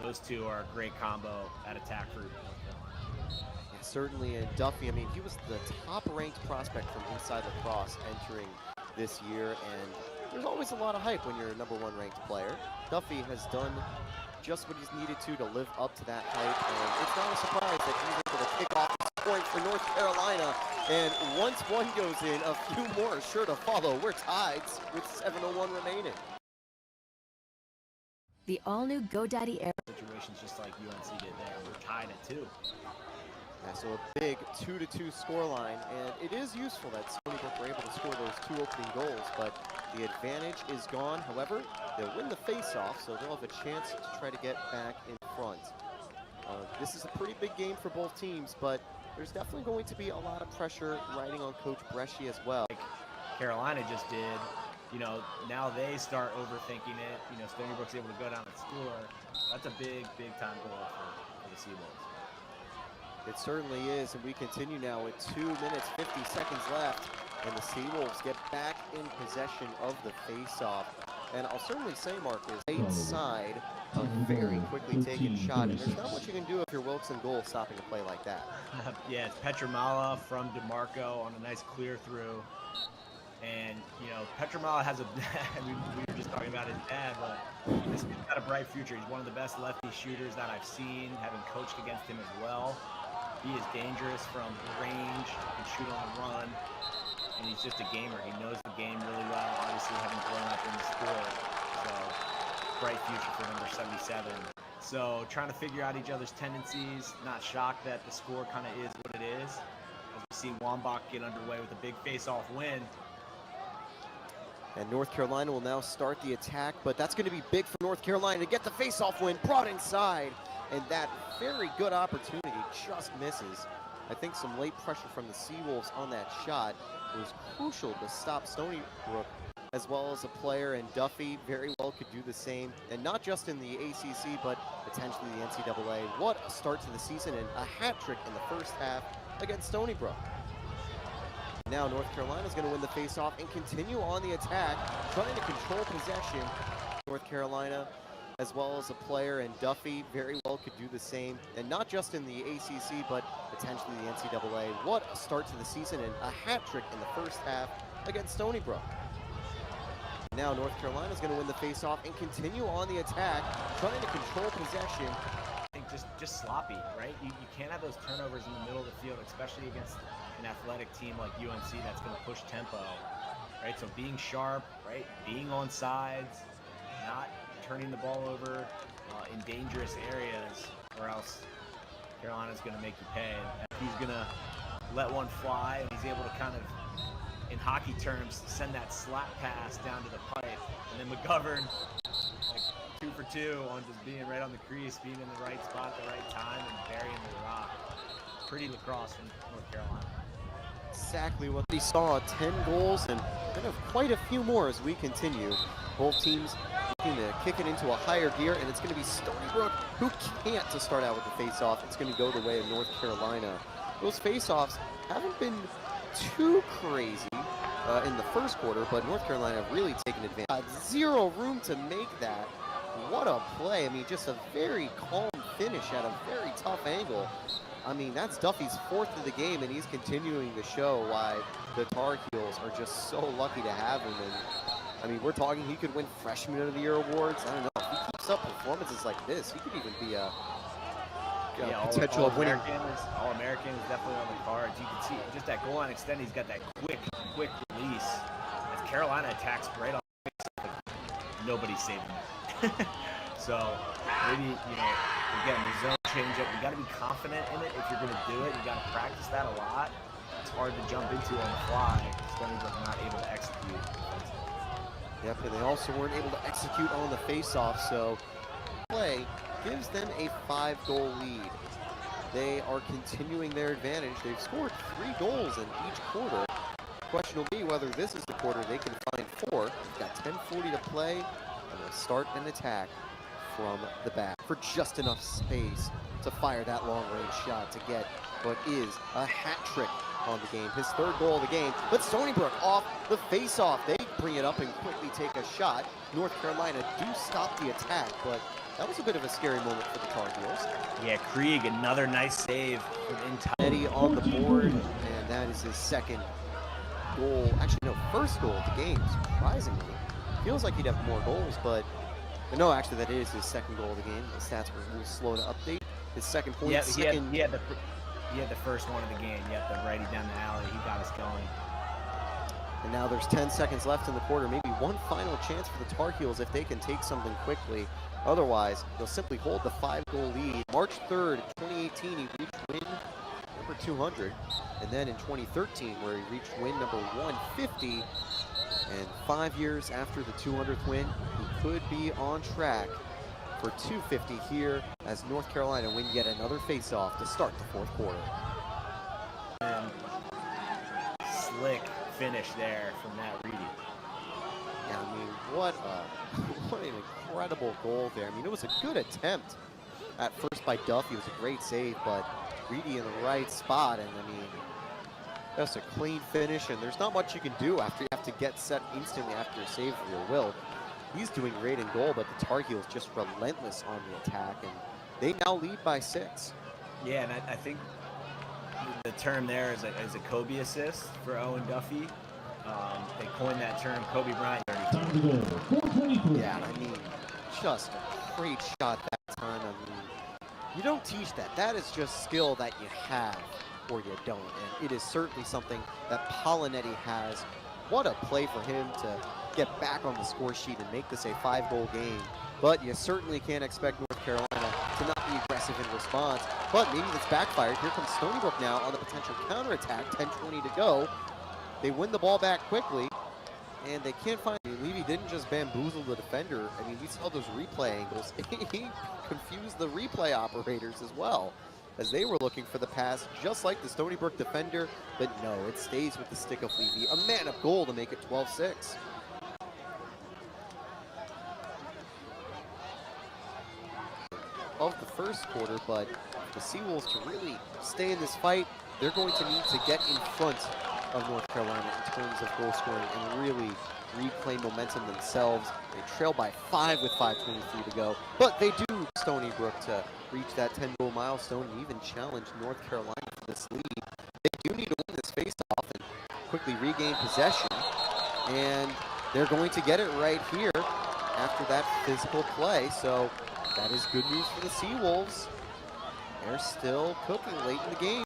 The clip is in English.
those two are a great combo at attack for North Carolina. Yeah, certainly, and Duffy, I mean, he was the top-ranked prospect from inside Lacrosse entering this year, and there's always a lot of hype when you're a #1 ranked player. Duffy has done just what he's needed to live up to that hype, and it's not a surprise that he's able to kick off this point for North Carolina. And once one goes in, a few more are sure to follow. We're tied with 7:01 remaining. The all-new GoDaddy Air. Situations just like UNC did there. We're tied at 2. Yeah, so a big 2-2 scoreline, and it is useful that Stony Brook were able to score those 2 opening goals, but the advantage is gone. However, they'll win the face-off, so they'll have a chance to try to get back in front. This is a pretty big game for both teams, but there's definitely going to be a lot of pressure riding on Coach Bresci as well. Like Carolina just did, you know, now they start overthinking it. You know, Stony Brook's able to go down and score. That's a big time goal for the Seawolves. It certainly is, and we continue now with 2 minutes, 50 seconds left, and the Seawolves get back in possession of the face-off. And I'll certainly say, Marcus, right side, a very quickly taken shot, and there's not much you can do if you're Wilkes in goal stopping a play like that. Yeah, it's Petramala from DeMarco on a nice clear through. And, you know, Petramala has a, we were just talking about his dad, but he's got a bright future. He's one of the best lefty shooters that I've seen, having coached against him as well. He is dangerous from range, he can shoot on the run, and he's just a gamer. He knows the game really well, obviously having grown up in the sport. So, bright future for number 77. So, trying to figure out each other's tendencies, not shocked that the score kind of is what it is. As we've seen Wambach get underway with a big face-off win. And North Carolina will now start the attack, but that's going to be big for North Carolina to get the face-off win, brought inside, and that very good opportunity just misses. I think some late pressure from the Seawolves on that shot was crucial to stop Stony Brook, as well as a player, and Duffy very well could do the same, and not just in the ACC, but potentially the NCAA. What a start to the season, and a hat trick in the first half against Stony Brook. Now North Carolina is going to win the face-off and continue on the attack, trying to control possession. North Carolina, as well as a player, and Duffy very well could do the same, and not just in the ACC, but potentially the NCAA. What a start to the season, and a hat trick in the first half against Stony Brook. Now North Carolina is going to win the face-off and continue on the attack, trying to control possession. I think just sloppy, right? You can't have those turnovers in the middle of the field, especially against an athletic team like UNC that's going to push tempo, right? So being sharp, right? Being on sides, not turning the ball over in dangerous areas, or else Carolina's going to make you pay. And if he's going to let one fly, and he's able to kind of, in hockey terms, send that slap pass down to the pipe, and then McGovern, like 2 for 2 on just being right on the crease, being in the right spot at the right time, and burying the rock. Pretty lacrosse from North Carolina. Exactly what we saw, 10 goals and kind of quite a few more as we continue. Both teams looking to kick it into a higher gear, and it's going to be Stony Brook who can't to start out with the face-off. It's going to go the way of North Carolina. Those face-offs haven't been too crazy in the first quarter, but North Carolina have really taken advantage. Zero room to make that. What a play. I mean, just a very calm finish at a very tough angle. I mean, that's Duffy's 4th of the game, and he's continuing to show why the Tar Heels are just so lucky to have him. And I mean, we're talking he could win Freshman of the Year awards. I don't know. If he keeps up performances like this, he could even be a potential of winning. All-American is definitely on the cards. You can see just that goal line extend. He's got that quick release. As Carolina attacks right on the face, like nobody's saving him. So maybe, you know, again, the zone change-up, you got to be confident in it if you're going to do it. You got to practice that a lot. It's hard to jump into on the fly. Stony Brook not able to execute. Yep, and they also weren't able to execute on the face-off, so play gives them a 5-goal lead. They are continuing their advantage. They've scored 3 goals in each quarter. The question will be whether this is the quarter they can find 4. They've got 10:40 to play, and they'll start an attack from the back for just enough space to fire that long-range shot to get what is a hat trick on the game, his 3rd goal of the game. But Stony Brook off the face-off. They bring it up and quickly take a shot. North Carolina do stop the attack, but That was a bit of a scary moment for the Tar Heels. Yeah, Krieg, another nice save from inside. Eddie on the board, and that is his second goal. Actually, no, first goal of the game, surprisingly. Feels like he'd have more goals, but no, actually, that is his second goal of the game. The stats were a little slow to update. His second point, Yeah, he had the first one of the game. Yep, the righty down the alley. He got us going. And now there's 10 seconds left in the quarter. Maybe one final chance for the Tar Heels if they can take something quickly. Otherwise, they'll simply hold the 5-goal lead. March 3rd, 2018, he reached win number 200. And then in 2013, where he reached win number 150. And 5 years after the 200th win, he could be on track for 250 here as North Carolina win yet another face-off to start the fourth quarter. And slick finish there from Matt Reedy. Yeah, I mean, what an incredible goal there. I mean, it was a good attempt at first by Duffy. It was a great save, but Reedy in the right spot, and I mean, that's a clean finish, and there's not much you can do after you have to get set instantly after a save for your will. He's doing great in goal, but the Tar Heels just relentless on the attack, and they now lead by 6. Yeah, and I think the term there is a Kobe assist for Owen Duffy. They coined that term, Kobe Bryant. Yeah, I mean, just a great shot that time. I mean, you don't teach that. That is just skill that you have or you don't, and it is certainly something that Polinetti has. What a play for him to get back on the score sheet and make this a 5-goal game. But you certainly can't expect North Carolina to not be aggressive in response. But maybe that's backfired. Here comes Stony Brook now on the potential counterattack. 10:20 to go. They win the ball back quickly, and they can't find. Levy didn't just bamboozle the defender. I mean, we saw those replay angles. He confused the replay operators as well, as they were looking for the pass, just like the Stony Brook defender. But no, it stays with the stick of Levy. A man of goal to make it 12-6. Of the first quarter, but the Seawolves to really stay in this fight, they're going to need to get in front of North Carolina in terms of goal scoring and really reclaim momentum themselves. They trail by 5 with 5:23 to go, but they do Stony Brook to reach that 10-goal milestone and even challenge North Carolina for this lead. They do need to win this face-off and quickly regain possession, and they're going to get it right here after that physical play. So that is good news for the Seawolves. They're still cooking late in the game.